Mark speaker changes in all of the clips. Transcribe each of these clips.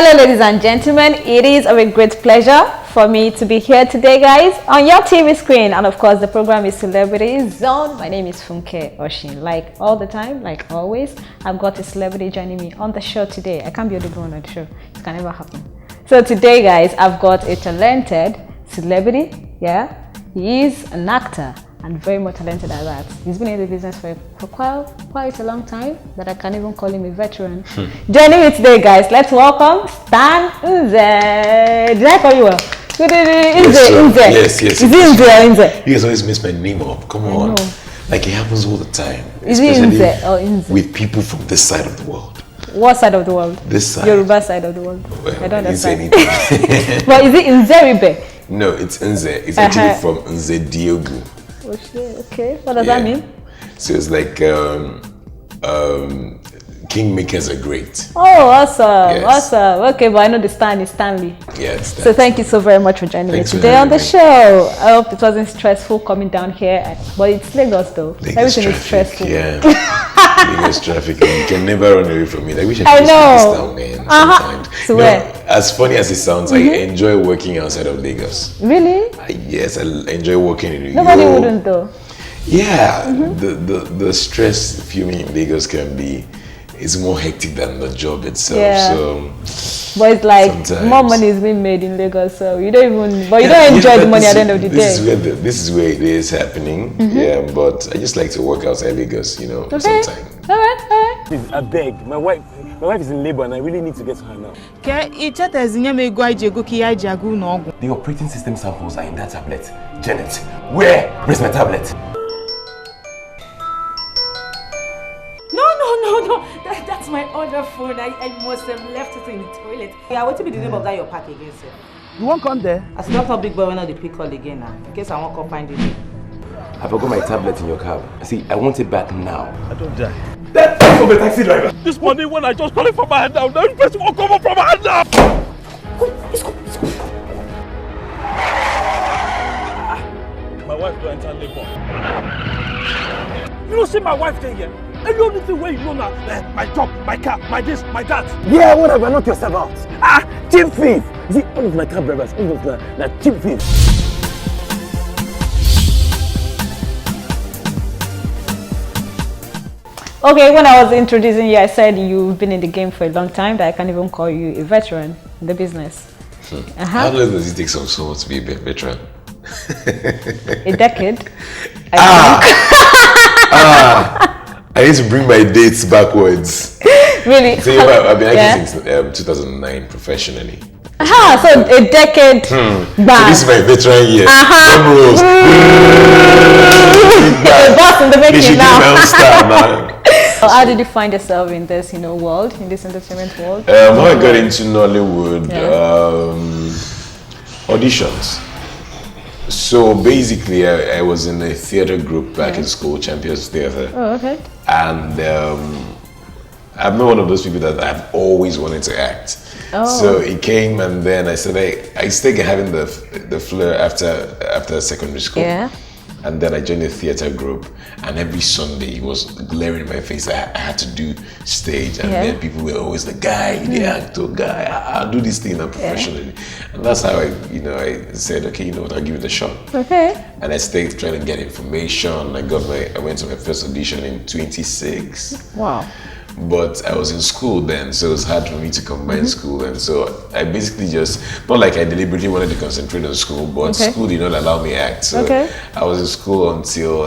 Speaker 1: Hello ladies and gentlemen, it is a great pleasure for me to be here today, guys, on your TV screen. And of course the program is Celebrity Zone. My name is Funke Oshin. Like all the time, like always, I've got a celebrity joining me on the show today. I can't be the one on the show, it can never happen. So today, guys, I've got a talented celebrity. Yeah, he is an actor and very much talented at that. He's been in the business for quite a long time, that I can't even call him a veteran. Joining me today, guys, let's welcome Stan Nze. Did I call you well? Nze.
Speaker 2: Yes.
Speaker 1: Is it Nze or Nze?
Speaker 2: You guys always mess my name up. Come on. Like it happens all the time.
Speaker 1: Is it Nze or Nze?
Speaker 2: With people from this side of the world.
Speaker 1: What side of the world?
Speaker 2: This side.
Speaker 1: Yoruba side of the world.
Speaker 2: Well,
Speaker 1: I don't understand.
Speaker 2: But
Speaker 1: is it Nze?
Speaker 2: No, it's Nze. It's actually from Nze Diogu.
Speaker 1: Oh shit, okay. What does that mean?
Speaker 2: So it's like Kingmakers are great.
Speaker 1: Oh, awesome.
Speaker 2: Yes.
Speaker 1: Awesome. Okay, but I know the Stan is Stanley.
Speaker 2: Yeah, it's
Speaker 1: So thank you so very much for joining me today on the show. I hope it wasn't stressful coming down here, but it's Lagos though. Everything is stressful.
Speaker 2: Yeah. Lagos traffic, and you can never run away from it. I wish I could
Speaker 1: know.
Speaker 2: This down, man. Sometimes.
Speaker 1: So where?
Speaker 2: As funny as it sounds, I enjoy working outside of Lagos.
Speaker 1: Really?
Speaker 2: Yes, I enjoy working in
Speaker 1: Nobody wouldn't though.
Speaker 2: Yeah, the stress fuming in Lagos can be, it's more hectic than the job itself.
Speaker 1: Yeah.
Speaker 2: So,
Speaker 1: but it's like
Speaker 2: sometimes
Speaker 1: more money is being made in Lagos, so you don't even, but you don't enjoy the money at the end of the day.
Speaker 2: This is where it is happening. Yeah, but I just like to work outside Lagos, you know, sometimes.
Speaker 1: All right.
Speaker 3: Please, I beg, my wife is in labor and I really need to get to her now.
Speaker 4: The operating system samples are in that tablet. Janet, where? Where's my tablet?
Speaker 5: No. That's my other phone. I must have left it in the toilet. Yeah, what will be the name of that your pack again, sir?
Speaker 3: You won't come there?
Speaker 5: As Dr. Big Boy, when I pick call again now, in case I won't come find it.
Speaker 4: I forgot my tablet in your cab. See, I want it back now.
Speaker 3: I don't die.
Speaker 4: That's from the taxi driver.
Speaker 3: This morning when I just called it from my hand down, that person won't come up from my hand down.
Speaker 5: Let's go.
Speaker 3: My wife don't enter labor. You don't see my wife there yet? And the only thing where you know now, my job, my car, my this, my that.
Speaker 4: Yeah, whatever, not your servants. Cheap thief. You see, all of my cab drivers, all of the cheap thieves.
Speaker 1: Okay, when I was introducing you, I said you've been in the game for a long time, that I can't even call you a veteran in the business.
Speaker 2: How long does it take someone to be a veteran?
Speaker 1: A decade.
Speaker 2: I need to bring my dates backwards.
Speaker 1: Really?
Speaker 2: So I've been acting since 2009 professionally.
Speaker 1: So a decade back.
Speaker 2: So this is my veteran year.
Speaker 1: The boss in the making now.
Speaker 2: My own star, man.
Speaker 1: How did you find yourself in this, world, in this entertainment world?
Speaker 2: How I got into Nollywood, auditions. So basically, I was in a theater group back in school, Champions Theater.
Speaker 1: Oh, okay.
Speaker 2: And I'm not one of those people that I've always wanted to act.
Speaker 1: Oh.
Speaker 2: So it came, and then I said I started having the flair after secondary school.
Speaker 1: Yeah.
Speaker 2: And then I joined a theater group, and every Sunday it was glaring in my face. I had to do stage, and then people were always the guy, the actor guy. I'll do this thing professionally, and that's how I said, okay, you know what, I'll give it a shot.
Speaker 1: Okay.
Speaker 2: And I stayed trying to get information. I went to my first audition in 26.
Speaker 1: Wow.
Speaker 2: But I was in school then, so it was hard for me to combine school, and so I basically just, not like I deliberately wanted to concentrate on school, but school did not allow me to act. So I was in school until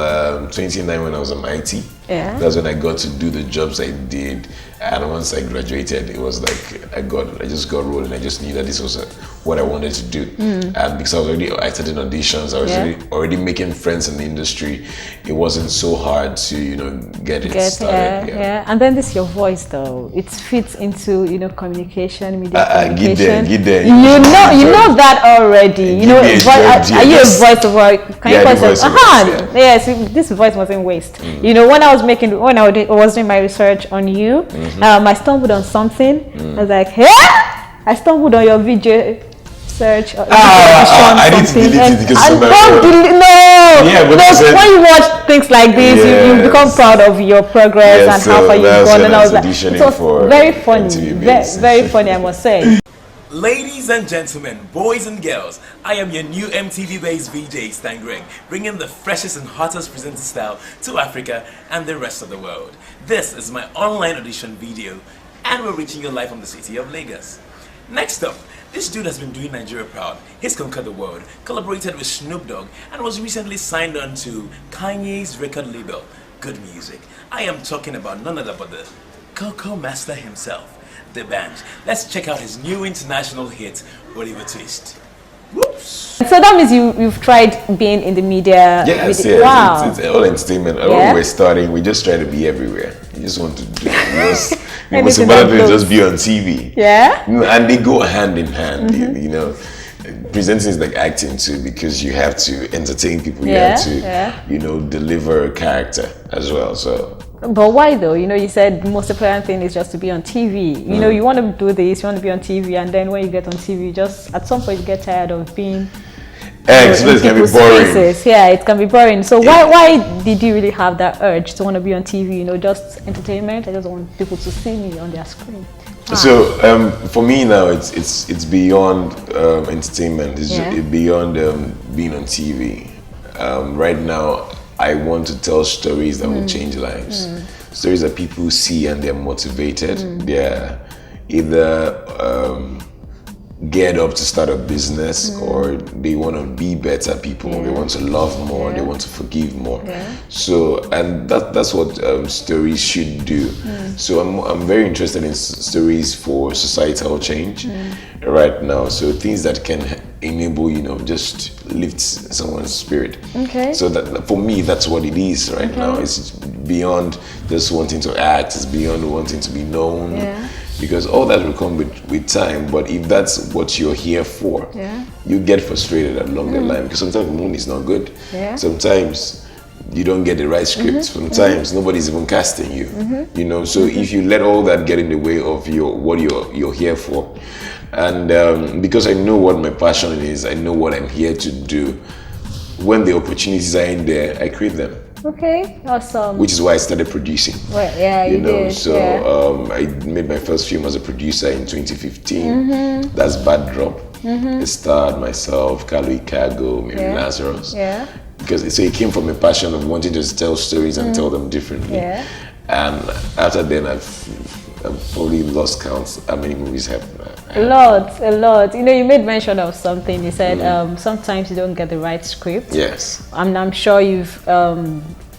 Speaker 2: 29 when I was on IT.
Speaker 1: Yeah.
Speaker 2: That's when I got to do the jobs I did, and once I graduated, it was like I just got rolling. I just knew that this was what I wanted to do, and because I was already acted in auditions, I was already making friends in the industry. It wasn't so hard to get it started.
Speaker 1: Yeah. And then this your voice though, it fits into communication, media communication.
Speaker 2: Get there.
Speaker 1: You know that already. Are you a voice over? Can you voice over? Yes. This voice wasn't waste. When I was doing my research on you, I stumbled on something. I was like, hey, I stumbled on your video search.
Speaker 2: I need to delete it because
Speaker 1: when you watch things like this, you become proud of your progress and how far you've gone. And I was like, it was very funny, very funny, I must say.
Speaker 6: Ladies and gentlemen, boys and girls, I am your new MTV-based VJ, Stan Nze, bringing the freshest and hottest presenter style to Africa and the rest of the world. This is my online audition video, and we're reaching you live from the city of Lagos. Next up, this dude has been doing Nigeria proud. He's conquered the world, collaborated with Snoop Dogg, and was recently signed on to Kanye's record label, Good Music. I am talking about none other but the Coco Master himself, The Band. Let's check out his new international hit, Oliver Twist. Whoops.
Speaker 1: So that means you've tried being in the media.
Speaker 2: Yes,
Speaker 1: Wow.
Speaker 2: It's all entertainment. When we're starting, we just try to be everywhere. You just want to do most important thing is just be on TV.
Speaker 1: Yeah.
Speaker 2: And they go hand in hand. You know, presenting is like acting too, because you have to entertain people. You have to, you know, deliver a character as well. So.
Speaker 1: But why though? You know, you said the most important thing is just to be on TV. You know, you want to do this, you want to be on TV, and then when you get on TV, just at some point you get tired of being.
Speaker 2: It can be boring.
Speaker 1: Spaces. Yeah, it can be boring. So why did you really have that urge to want to be on TV? You know, just entertainment. I just want people to see me on their screen. Wow.
Speaker 2: So for me now, it's beyond entertainment. It's beyond being on TV. Right now, I want to tell stories that will change lives. Stories that people see and they're motivated. They're either geared up to start a business, or they want to be better people. They want to love more. They want to forgive more. So, and that's what stories should do. So I'm very interested in stories for societal change right now. So things that can enable, you know, just lift someone's spirit. So that for me, that's what it is right now. It's beyond just wanting to act. It's beyond wanting to be known. Because all that will come with time. But if that's what you're here for, you get frustrated along the line, because sometimes the money is not good. Sometimes you don't get the right script. Sometimes nobody's even casting you. You know, so if you let all that get in the way of what you're here for, and because I know what my passion is, I know what I'm here to do. When the opportunities are in there, I create them.
Speaker 1: Okay, awesome.
Speaker 2: Which is why I started producing.
Speaker 1: Well, yeah, you know, did.
Speaker 2: So I made my first film as a producer in 2015. That's Bad Drop. It starred myself, Kalu Ikago, Mary Lazarus. Because it came from a passion of wanting to tell stories and tell them differently. And after then, I've probably lost count how many movies have.
Speaker 1: A lot. You know, you made mention of something. You said sometimes you don't get the right script.
Speaker 2: Yes.
Speaker 1: I'm sure you've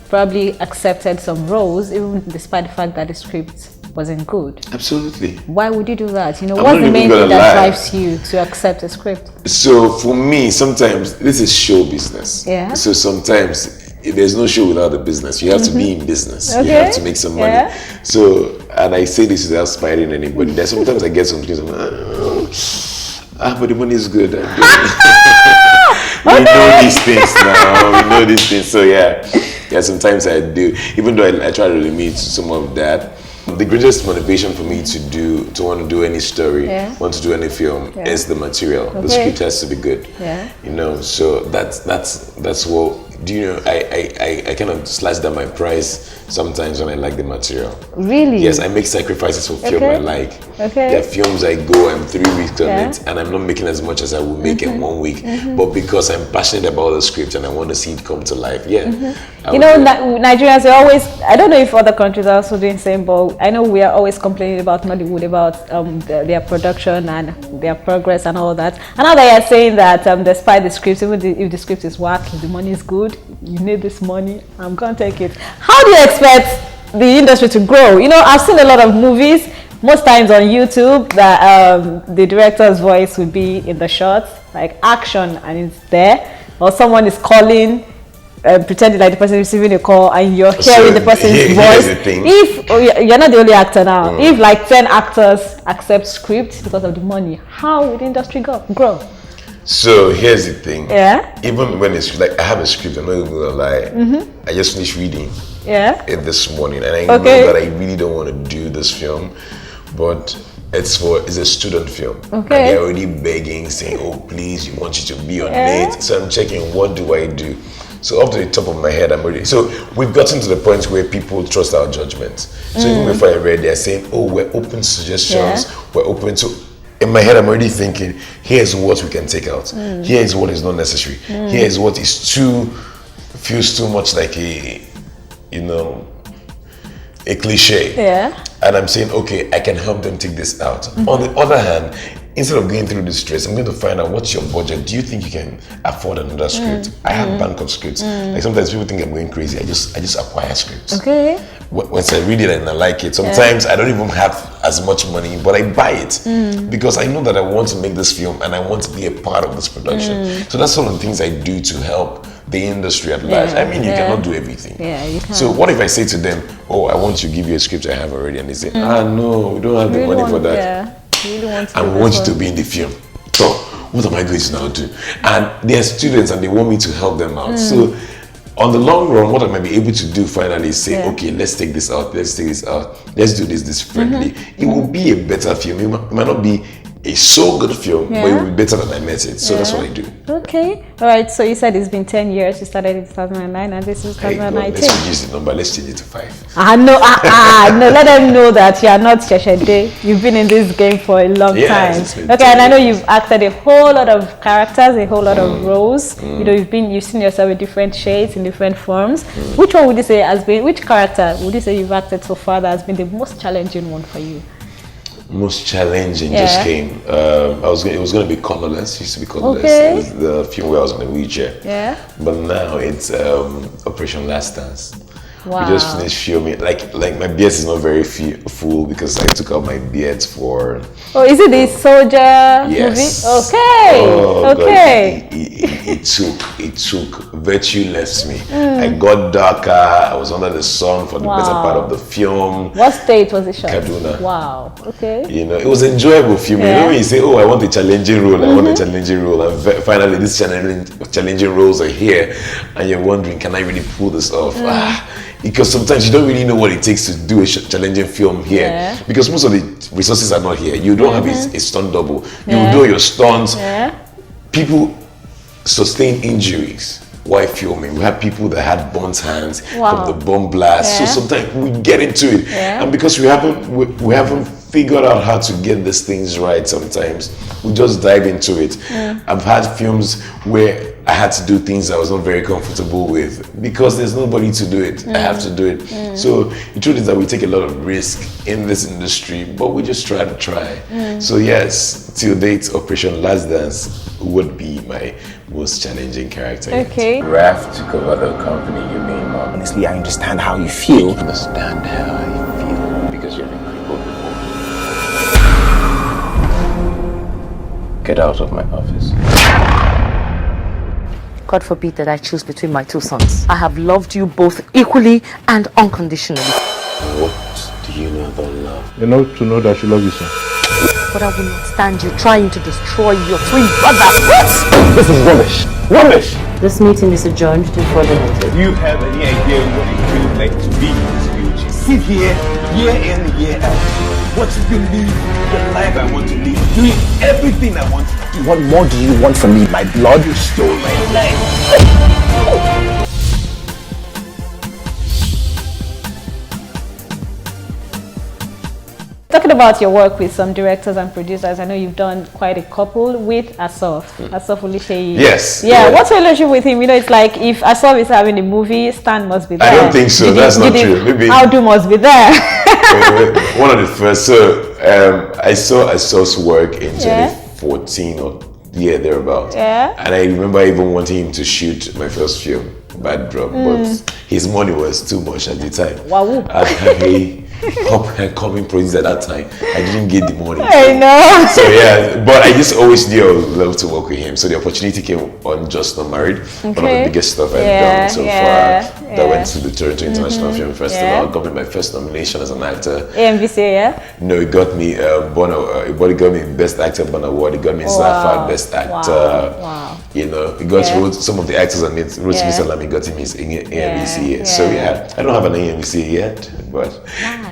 Speaker 1: probably accepted some roles, even despite the fact that the script wasn't good.
Speaker 2: Absolutely.
Speaker 1: Why would you do that? You know, what's the main thing that drives you to accept a script?
Speaker 2: So for me, sometimes this is show business. So sometimes there's no show without the business. You have to be in business. You have to make some money. So, and I say this without spiting anybody. There's sometimes I get some things, I'm like, but the money is good. We know these things now. We know these things. So yeah, sometimes I do. Even though I try to limit some of that. The greatest motivation for me to want to do any story, want to do any film, is the material. The script has to be good. You know, so that's what. Do you know? I kind of slash down my price sometimes when I like the material. Really? Yes, I make sacrifices for film I like. There are films I go, I'm 3 weeks on it, and I'm not making as much as I would make in 1 week. But because I'm passionate about the script and I want to see it come to life, you know,
Speaker 1: Nigerians are always. I don't know if other countries are also doing the same, but I know we are always complaining about Nollywood, about their production and their progress and all that. And now they are saying that despite the script, even if the script is whack, if the money is good, you need this money, I'm gonna take it. How do you expect the industry to grow? You know, I've seen a lot of movies, most times on YouTube, that the director's voice would be in the shots, like action, and it's there, or someone is calling, pretending like the person is receiving a call, and you're hearing the person's voice. If you're not the only actor now, if like 10 actors accept script because of the money, how will the industry grow?
Speaker 2: So here's the thing. Even when it's like I have a script, I'm not even gonna lie. I just finished reading it this morning, and I know that I really don't want to do this film, but it's a student film. And they're already begging, saying, "Oh, please, we want you to be on it." So I'm checking, what do I do? So up to the top of my head, I'm ready. So we've gotten to the point where people trust our judgment. So even before I read, they're saying, "Oh, we're open to suggestions. We're open to." in my head, I'm already thinking, here's what we can take out. Here's what is not necessary. Here's what is feels too much like a cliche.
Speaker 1: Yeah.
Speaker 2: And I'm saying, okay, I can help them take this out. On the other hand, instead of going through this stress, I'm going to find out what's your budget. Do you think you can afford another script? I have bank of scripts. Like sometimes people think I'm going crazy. I just acquire scripts.
Speaker 1: Okay.
Speaker 2: Once I read it and I like it, sometimes I don't even have as much money, but I buy it because I know that I want to make this film and I want to be a part of this production. So that's some of the things I do to help the industry at large. I mean, you cannot do everything.
Speaker 1: Yeah, you can.
Speaker 2: So what if I say to them, oh, I want to give you a script I have already, and they say, no, we don't have the money for that.
Speaker 1: Yeah, really want to.
Speaker 2: And we want you to be in the film. So what am I going to now do? And they're students and they want me to help them out. So on the long run, what I might be able to do finally is say, okay, let's take this out, let's take this out, let's do this differently. It will be a better film. It might not be a so good film, but it will be better than I met it. So that's what I do.
Speaker 1: Okay. All right. So you said it's been 10 years. You started in 2009 and this is 2019.
Speaker 2: Let's reduce the number. Let's change it to 5.
Speaker 1: No, let them know that you are not Sheshede. You've been in this game for a long time. Okay, and I know you've acted a whole lot of characters, a whole lot of roles. You know, you've seen yourself in different shades, in different forms. Which one would you say which character would you say you've acted so far that has been the most challenging one for you?
Speaker 2: Most challenging just came. It was going to be Colorless. It used to be Colorless.
Speaker 1: Okay.
Speaker 2: It was the film where I was in a wheelchair.
Speaker 1: Yeah.
Speaker 2: But now it's Operation Last Dance.
Speaker 1: Wow.
Speaker 2: We just finished filming. Like my beard is not very full because I took out my beard for.
Speaker 1: Oh, is it the soldier movie? Okay.
Speaker 2: Oh,
Speaker 1: okay.
Speaker 2: God, it took. Virtue left me. I got darker. I was under the sun for the better part of the film.
Speaker 1: What state was it shot?
Speaker 2: Kaduna.
Speaker 1: Wow. Okay.
Speaker 2: You know, it was enjoyable filming. You know when you say, oh, I want a challenging role, I want a challenging role, and finally these challenging roles are here, and you're wondering, can I really pull this off? Because sometimes you don't really know what it takes to do a challenging film here. Because most of the resources are not here. You don't have a stunt double. You do your stunts. People sustain injuries while filming. We have people that had burnt hands from the bomb blast. So sometimes we get into it. And because we haven't figured out how to get these things right sometimes, we just dive into it. I've had films where I had to do things I was not very comfortable with because there's nobody to do it. I have to do it. So the truth is that we take a lot of risk in this industry, but we just try to try. So yes, till date, Operation Last Dance would be my most challenging character.
Speaker 1: Okay.
Speaker 2: Raf took over the company, you mean, Mom?
Speaker 4: Honestly, I understand how you feel.
Speaker 2: I understand how I feel because you've been crippled before. Get out of my office.
Speaker 7: God forbid that I choose between my two sons. I have loved you both equally and unconditionally.
Speaker 2: What do you know about love?
Speaker 3: Enough to know that you love you, sir.
Speaker 7: But I will not stand you trying to destroy your twin brother.
Speaker 4: This is rubbish. Rubbish!
Speaker 7: This meeting is adjourned to further notice.
Speaker 8: Do you have any idea what it feels like to be in this future? Sit here, year in, year out. What to live the life I want to live, doing everything I want to do.
Speaker 4: What more do you want from me? My blood?
Speaker 8: You stole my life.
Speaker 1: Talking about your work with some directors and producers, I know you've done quite a couple with Asaf Olise.
Speaker 2: Yes.
Speaker 1: Yeah. What's your relationship with him? You know, it's like if Asaf is having a movie, Stan must be there.
Speaker 2: I don't think so. That's not true. Maybe
Speaker 1: Audu must be there.
Speaker 2: one of the first. So I saw Asaf's work in 2014 or thereabouts. Yeah. And I remember even wanting him to shoot my first film, Bad Drop, but his money was too much at the time.
Speaker 1: Wow.
Speaker 2: Coming producer at that time, I didn't get the money.
Speaker 1: I know.
Speaker 2: So yeah, but I just always knew I would love to work with him. So the opportunity came on Just Not Married, one of the biggest stuff I've done so far. That went to the Toronto International Film Festival. Got me my first nomination as an actor.
Speaker 1: AMVC, yeah?
Speaker 2: No, it got me it got me Best Actor Bon Award. It got me Zafa Best Actor.
Speaker 1: Wow.
Speaker 2: You know, it got some of the actors on it. Rotimi Salami got him his AMVC. So yeah, I don't have an AMVC yet, but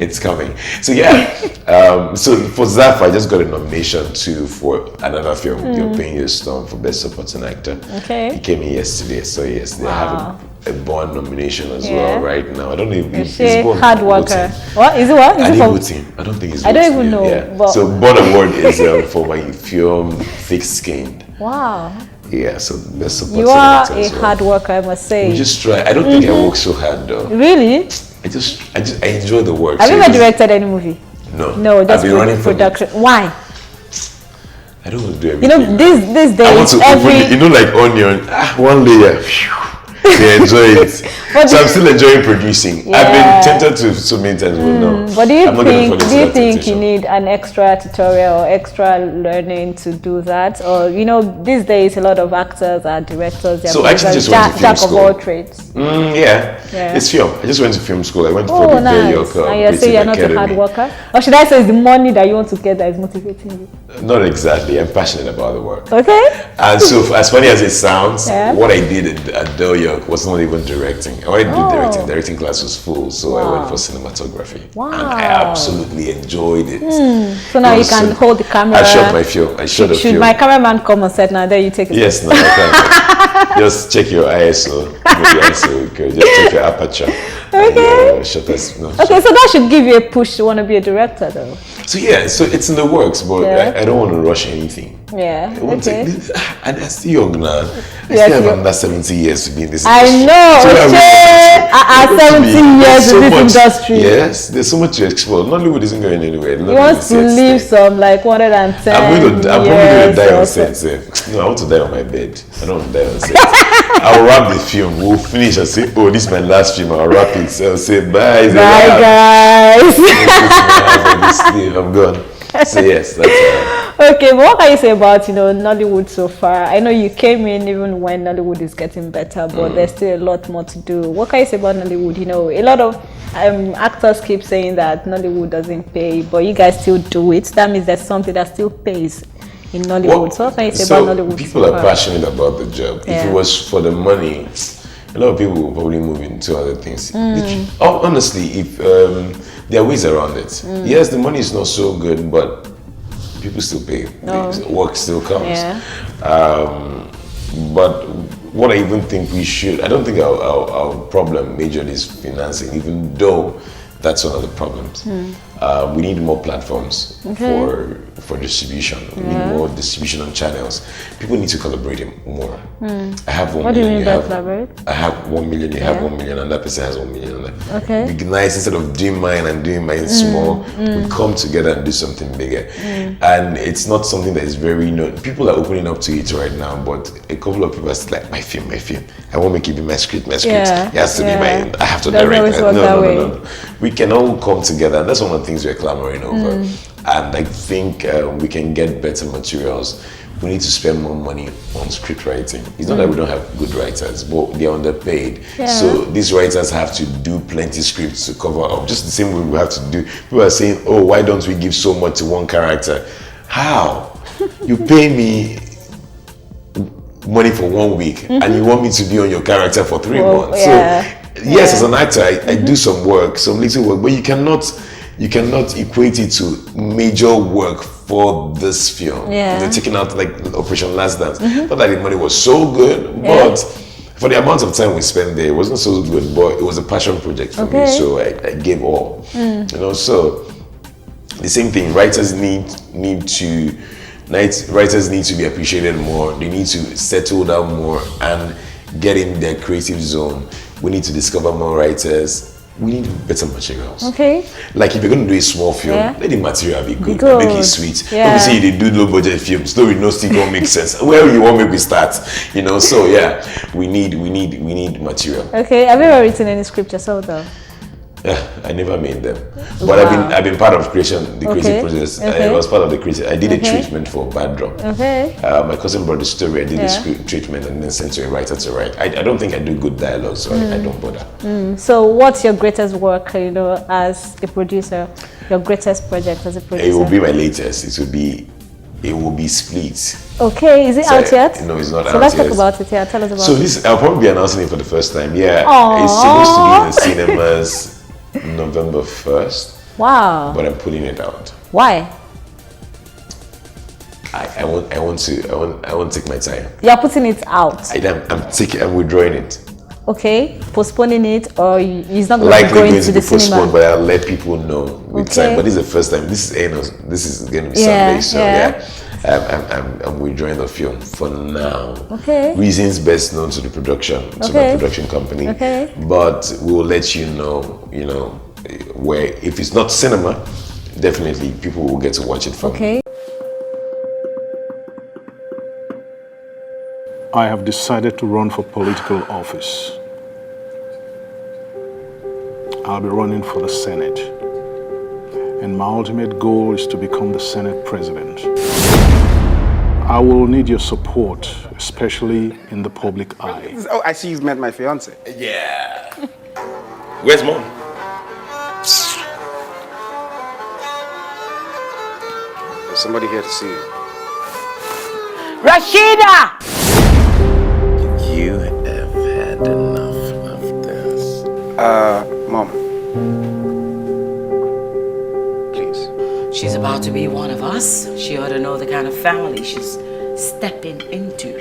Speaker 2: it's coming. So yeah, so for Zafa, I just got a nomination too for another film, You're Paying Your Storm, for Best Supporting Actor.
Speaker 1: Okay.
Speaker 2: It came in yesterday, so yesterday I have a Bond nomination as well right now. I don't know if
Speaker 1: Is
Speaker 2: it's
Speaker 1: she
Speaker 2: Bond
Speaker 1: hard worker?
Speaker 2: voting.
Speaker 1: What is it? What is
Speaker 2: I
Speaker 1: it
Speaker 2: didn't
Speaker 1: for?
Speaker 2: vote him. I don't think it's.
Speaker 1: I don't
Speaker 2: voting,
Speaker 1: even know.
Speaker 2: Yeah.
Speaker 1: But
Speaker 2: So Bond Award is for my film Thick Skinned.
Speaker 1: wow,
Speaker 2: Yeah, so let's support
Speaker 1: you are
Speaker 2: Senator
Speaker 1: a
Speaker 2: as well.
Speaker 1: hard worker, I must say.
Speaker 2: We just try. I don't think I work so hard though.
Speaker 1: Really?
Speaker 2: I enjoy the work.
Speaker 1: Have
Speaker 2: So
Speaker 1: you ever
Speaker 2: it's-
Speaker 1: directed any movie?
Speaker 2: No.
Speaker 1: No, just
Speaker 2: I've been running from it.
Speaker 1: production. Why?
Speaker 2: I don't want to do
Speaker 1: You know,
Speaker 2: everything.
Speaker 1: these
Speaker 2: I want
Speaker 1: days,
Speaker 2: to open it,
Speaker 1: every
Speaker 2: like onion, one layer. Phew. They enjoy it. So I'm still enjoying producing. I've been tempted to so many times, but no.
Speaker 1: But do you
Speaker 2: I'm not gonna fall
Speaker 1: think
Speaker 2: into that
Speaker 1: you
Speaker 2: temptation.
Speaker 1: need an extra tutorial or extra learning to do that? Or these days a lot of actors are directors.
Speaker 2: So I actually just went to film
Speaker 1: jack
Speaker 2: school.
Speaker 1: of all trades.
Speaker 2: Yeah, it's film. I just went to film school. I went for
Speaker 1: Oh,
Speaker 2: the
Speaker 1: nice.
Speaker 2: York
Speaker 1: And you say
Speaker 2: Creative
Speaker 1: you're not a
Speaker 2: Academy.
Speaker 1: hard worker, or should I say it's the money that you want to get that is motivating you?
Speaker 2: Not exactly. I'm passionate about the work.
Speaker 1: Okay.
Speaker 2: And so, as funny as it sounds,
Speaker 1: Yeah.
Speaker 2: what I did at Del York was not even directing. I wanted to do directing. Directing class was full, so I went for cinematography.
Speaker 1: Wow.
Speaker 2: And I absolutely enjoyed it.
Speaker 1: So now
Speaker 2: It
Speaker 1: you
Speaker 2: was
Speaker 1: can hold the camera.
Speaker 2: I shot my film. I shot a
Speaker 1: Should
Speaker 2: film.
Speaker 1: my cameraman come on set now? Then you take it.
Speaker 2: Yes, no, I can. Just check your ISO. Maybe ISO, okay. Just check your aperture.
Speaker 1: Okay.
Speaker 2: And, shutter, no,
Speaker 1: Okay, so that should give you a push to want to be a director, though.
Speaker 2: So yeah, so it's in the works, but
Speaker 1: Yeah.
Speaker 2: I don't want to rush anything.
Speaker 1: Yeah.
Speaker 2: I want
Speaker 1: Okay.
Speaker 2: and I'm still young now. I
Speaker 1: Yes,
Speaker 2: still have
Speaker 1: you-
Speaker 2: another 70 years to be in this
Speaker 1: I
Speaker 2: industry.
Speaker 1: know.
Speaker 2: So
Speaker 1: At 17 years in this industry.
Speaker 2: Yes, there's so much to explore. Nollywood isn't going anywhere.
Speaker 1: He wants to leave some like 110
Speaker 2: I'm probably going
Speaker 1: years
Speaker 2: to die on
Speaker 1: or so.
Speaker 2: set. No, I want to die on my bed. I don't want to die on set. I'll wrap the film. We'll finish and say, oh, this is my last film. I'll wrap it. So I'll say, bye.
Speaker 1: Bye, guys.
Speaker 2: I'm gone. So yes, that's
Speaker 1: Okay, but what can you say about Nollywood so far? I know you came in even when Nollywood is getting better, but there's still a lot more to do. What can you say about Nollywood? A lot of actors keep saying that Nollywood doesn't pay, but you guys still do it. That means there's something that still pays in Nollywood. So what can you say about Nollywood?
Speaker 2: People are passionate about the job.
Speaker 1: Yeah.
Speaker 2: If it was for the money, a lot of people will probably move into other things. Honestly, if there are ways around it. Yes, the money is not so good, but people still pay. Work still comes.
Speaker 1: Yeah.
Speaker 2: But what I even think we should, I don't think our problem majorly is financing, even though that's one of the problems. We need more platforms for distribution. We need more distribution on channels. People need to collaborate more. I have 1 million.
Speaker 1: What do you mean by
Speaker 2: have-
Speaker 1: collaborate?
Speaker 2: I have 1 million, you have 1 million, and that person has 1 million.
Speaker 1: Okay.
Speaker 2: It'd be nice, instead of doing mine and doing mine small, we come together and do something bigger. And it's not something that is very people are opening up to it right now, but a couple of people are still like, my film. I won't make it be my script.
Speaker 1: Yeah,
Speaker 2: It has to be mine. I have to
Speaker 1: Doesn't
Speaker 2: direct.
Speaker 1: always work that way.
Speaker 2: We can all come together, and that's one of the things we're clamoring over. And I think we can get better materials. We need to spend more money on script writing. It's not that we don't have good writers, but they're underpaid.
Speaker 1: Yeah.
Speaker 2: So these writers have to do plenty scripts to cover up. Just the same way we have to do. People are saying, oh, why don't we give so much to one character? How? You pay me money for 1 week and you want me to be on your character for 3 months.
Speaker 1: Yeah.
Speaker 2: So yes, as an actor, I do some work, some little work, but you cannot equate it to major work for this film.
Speaker 1: Yeah.
Speaker 2: Taking out like Operation Last Dance. Not that the money was so good, but for the amount of time we spent there, it wasn't so good, but it was a passion project for me, so I gave all. So the same thing, writers need to be appreciated more. They need to settle down more and get in their creative zone. We need to discover more writers. We need better materials.
Speaker 1: Okay.
Speaker 2: Like if you're going to do a small film, let the material be good.
Speaker 1: Good.
Speaker 2: Make it sweet.
Speaker 1: Yeah.
Speaker 2: Obviously, they do low budget films. Story no still don't make sense. Where you want me to start? So yeah, we need material.
Speaker 1: Okay. Have you ever written any script yourself, though?
Speaker 2: I never made them, but I've been part of the creative process.
Speaker 1: Okay.
Speaker 2: I was part of the creative. I did a treatment for Bad Drop.
Speaker 1: Okay.
Speaker 2: My cousin brought the story. I did the script treatment and then sent to a writer to write. I don't think I do good dialogue, so I don't bother.
Speaker 1: So what's your greatest work, as a producer? Your greatest project as a producer?
Speaker 2: It will be my latest. It will be Split.
Speaker 1: Okay, is it out yet?
Speaker 2: No, it's not out yet.
Speaker 1: So let's talk about it. Yeah, tell us about it.
Speaker 2: I'll probably be announcing it for the first time. Yeah,
Speaker 1: Aww.
Speaker 2: It's supposed to be in the cinemas November 1st.
Speaker 1: Wow.
Speaker 2: But I'm putting it out.
Speaker 1: Why?
Speaker 2: I want to take my time.
Speaker 1: You're putting it out.
Speaker 2: I'm withdrawing it.
Speaker 1: okay, postponing it, or he's not going
Speaker 2: Likely
Speaker 1: to go
Speaker 2: going
Speaker 1: into
Speaker 2: to
Speaker 1: the
Speaker 2: be postponed,
Speaker 1: cinema?
Speaker 2: but I'll let people know with
Speaker 1: Okay.
Speaker 2: time. But this is the first time. This is going to be
Speaker 1: Yeah,
Speaker 2: Sunday, so
Speaker 1: yeah.
Speaker 2: I'm withdrawing the film for now.
Speaker 1: Okay.
Speaker 2: Reasons best known to the production, to
Speaker 1: Okay.
Speaker 2: my production company.
Speaker 1: Okay.
Speaker 2: But we'll let you know, where if it's not cinema, definitely people will get to watch it from.
Speaker 1: Okay.
Speaker 9: I have decided to run for political office. I'll be running for the Senate. And my ultimate goal is to become the Senate President. I will need your support, especially in the public eye.
Speaker 10: Oh, I see you've met my fiance.
Speaker 6: Yeah. Where's mom?
Speaker 10: There's somebody here to see you.
Speaker 7: Rashida!
Speaker 2: You have had enough of this.
Speaker 10: Mom. Please.
Speaker 7: She's about to be one of us. She ought to know the kind of family she's stepping into.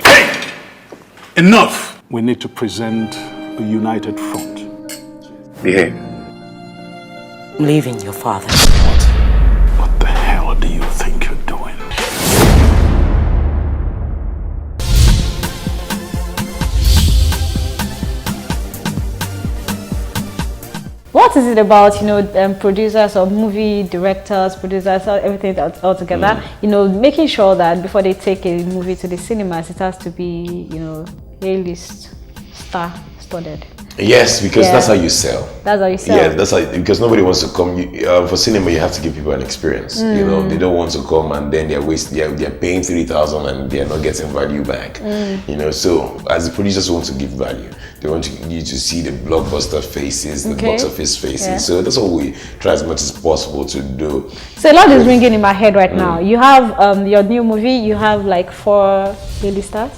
Speaker 9: Enough! We need to present a united front.
Speaker 10: Behave.
Speaker 7: I'm leaving your father.
Speaker 9: What the hell do you think you're doing?
Speaker 1: What is it about, producers or movie directors, producers, everything all together, making sure that before they take a movie to the cinemas, it has to be, A-list, star-studded?
Speaker 2: Yes, because that's how you sell.
Speaker 1: That's how you sell.
Speaker 2: Yeah, that's how, because nobody wants to come. For cinema, you have to give people an experience. They don't want to come and then they're paying 3,000 and they're not getting value back. So as the producers want to give value, they want you to see the blockbuster faces, the box office faces.
Speaker 1: Yeah.
Speaker 2: So that's what we try as much as possible to do.
Speaker 1: So a lot is ringing in my head right now. You have your new movie. You have like 4 A-listers.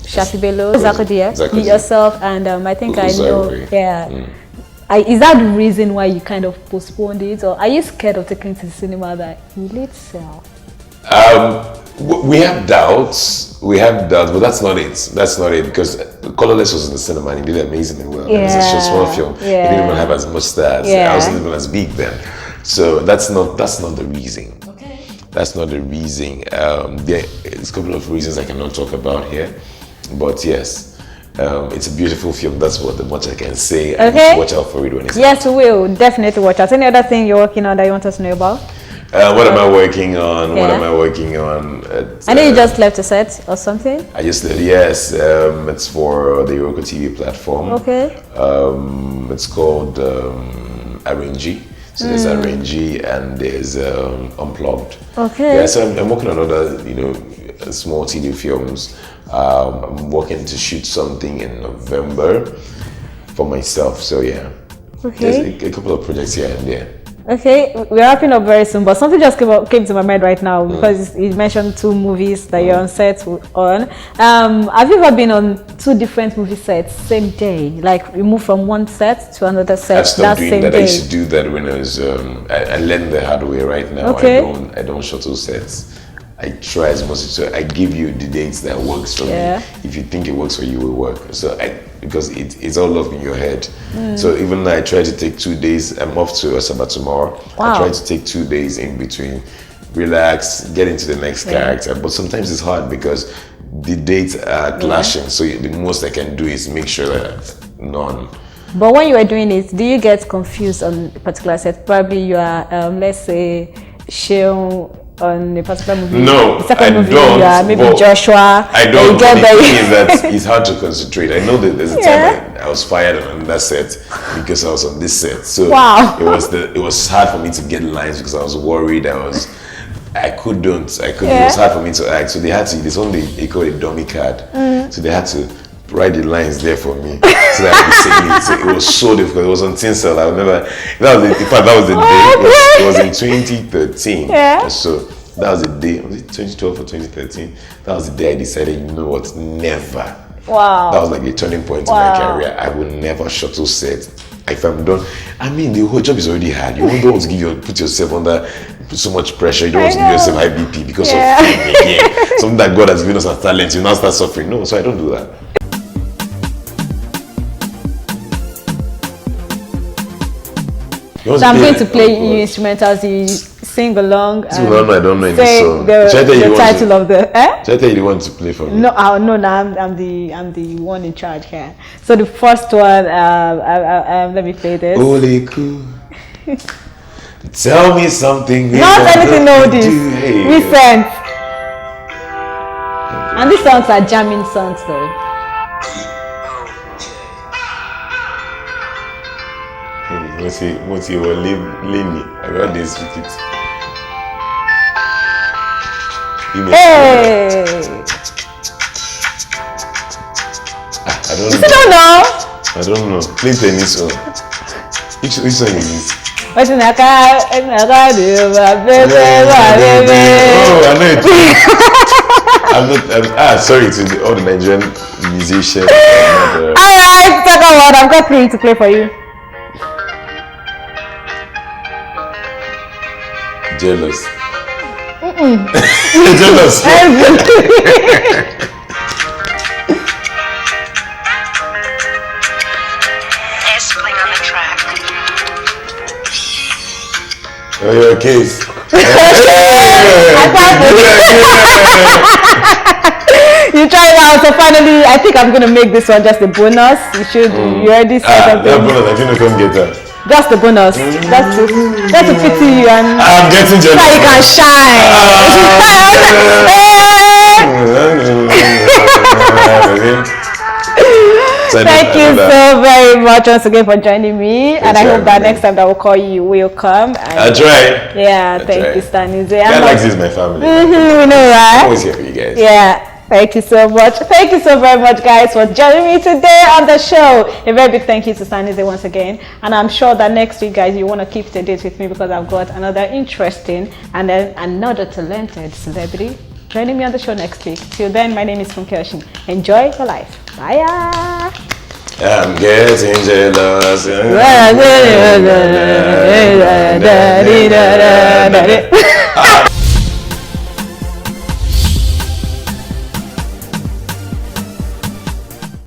Speaker 1: Shafi Bello, Zakodia, yourself, and I think I know. Yeah. Is that the reason why you kind of postponed it, or are you scared of taking it to the cinema that will it sell?
Speaker 2: We have doubts, but that's not it. That's not it, because Colorless was in the cinema and he did amazingly well.
Speaker 1: Yeah.
Speaker 2: It's a small film.
Speaker 1: Yeah.
Speaker 2: He didn't even have as much stars.
Speaker 1: Yeah.
Speaker 2: I wasn't even as big then. So that's not the reason. Okay. That's not the reason. There's a couple of reasons I cannot talk about here. But yes, it's a beautiful film. That's much I can say.
Speaker 1: Okay.
Speaker 2: Watch out for it when it's
Speaker 1: Yes, we will definitely watch out. Any other thing you're working on that you want us to know about?
Speaker 2: What am I working on?
Speaker 1: Yeah.
Speaker 2: What am I working on?
Speaker 1: I know you just left a set or something.
Speaker 2: I just did, yes. It's for the Yoroko TV platform.
Speaker 1: Okay.
Speaker 2: It's called RNG. So there's RNG and there's Unplugged.
Speaker 1: Okay.
Speaker 2: Yeah, so I'm working on other, small TV films. I'm working to shoot something in November for myself. So yeah,
Speaker 1: Okay.
Speaker 2: there's a couple of projects here and there.
Speaker 1: Okay, we're wrapping up very soon, but something just came to my mind right now because you mentioned 2 movies that you're on set on. Have you ever been on 2 different movie sets same day? Like you move from one set to another set
Speaker 2: I've stopped doing
Speaker 1: same
Speaker 2: that.
Speaker 1: day?
Speaker 2: I used to do that when I was. I learned the hard way. Right now,
Speaker 1: Okay.
Speaker 2: I don't shuttle sets. I try as much as I give you the dates that works for
Speaker 1: Yeah.
Speaker 2: me. If you think it works for you, it will work. So because it's all up in your head. So even though I try to take 2 days, I'm off to Osaba tomorrow.
Speaker 1: Wow.
Speaker 2: I try to take 2 days in between, relax, get into the next character. But sometimes it's hard because the dates are clashing. So the most I can do is make sure that none.
Speaker 1: But when you are doing it, do you get confused on a particular set? Probably you are, let's say, Sheon on a particular movie.
Speaker 2: No,
Speaker 1: the second
Speaker 2: I
Speaker 1: movie,
Speaker 2: don't.
Speaker 1: you are maybe
Speaker 2: But
Speaker 1: Joshua.
Speaker 2: I don't.
Speaker 1: You get
Speaker 2: The
Speaker 1: there.
Speaker 2: thing is that it's hard to concentrate. I know that there's a time I was fired on that set because I was on this set. So
Speaker 1: Wow.
Speaker 2: it was hard for me to get lines because I was worried. I couldn't. It
Speaker 1: Yeah.
Speaker 2: was hard for me to act. So they had to. There's only they call it a dummy card. So they had to write the lines there for me so that I could sing it. So it was so difficult. It was on Tinsel. I'll never. In fact, that was the day. It was in 2013.
Speaker 1: Yeah.
Speaker 2: So that was the day. Was it 2012 or 2013? That was the day I decided. You know what? Never.
Speaker 1: Wow.
Speaker 2: That was like a turning point in my career. I will never shuttle set. If I'm done, I mean, the whole job is already hard. You don't want to put yourself under so much pressure. You don't want to give yourself high BP because of fame again. Something that God has given us as talent, you now start suffering. No, so I don't do that. You want
Speaker 1: So I'm
Speaker 2: play?
Speaker 1: going to play
Speaker 2: Oh,
Speaker 1: you instrumentals, you sing along.
Speaker 2: I don't know any
Speaker 1: say
Speaker 2: song.
Speaker 1: the title of the.
Speaker 2: Should I tell you the one to play for me?
Speaker 1: No, I'm the one in charge here. So the first one, let me play this.
Speaker 2: Holy cool. Tell me something.
Speaker 1: Not anything oldies.
Speaker 2: Hey.
Speaker 1: Recent. And these songs are jamming songs though.
Speaker 2: What's your Lenny? I got this with it.
Speaker 1: Hey!
Speaker 2: I don't
Speaker 1: You
Speaker 2: know.
Speaker 1: don't know?
Speaker 2: I don't know. Play tennis song. Which song is this?
Speaker 1: What's in the car? In the car,
Speaker 2: Oh, I know it. Sorry to all the Nigerian musicians.
Speaker 1: Alright, second one. I've got 3 to play for you.
Speaker 2: Jealous. Jealous. Oh, your case.
Speaker 1: You try it out, so finally, I think I'm gonna make this one just a bonus. You already said something.
Speaker 2: That bonus, I didn't come get that.
Speaker 1: Just the bonus. That's to pity you and
Speaker 2: I'm getting jealous.
Speaker 1: so you can shine. Thank you so very much once again for joining me, and I hope that next time that we'll call you, you will come.
Speaker 2: I try.
Speaker 1: Yeah, thank you, Stan Nze.
Speaker 2: God likes this, my family.
Speaker 1: We know, right?
Speaker 2: Always here for you guys.
Speaker 1: Yeah. Thank you so much. Thank you so very much, guys, for joining me today on the show. A very big thank you to Stan Nze once again. And I'm sure that next week, guys, you want to keep the date with me because I've got another interesting and then another talented celebrity joining me on the show next week. Till then, my name is Funke Oshin. Enjoy your life. Bye.
Speaker 2: I'm getting jealous.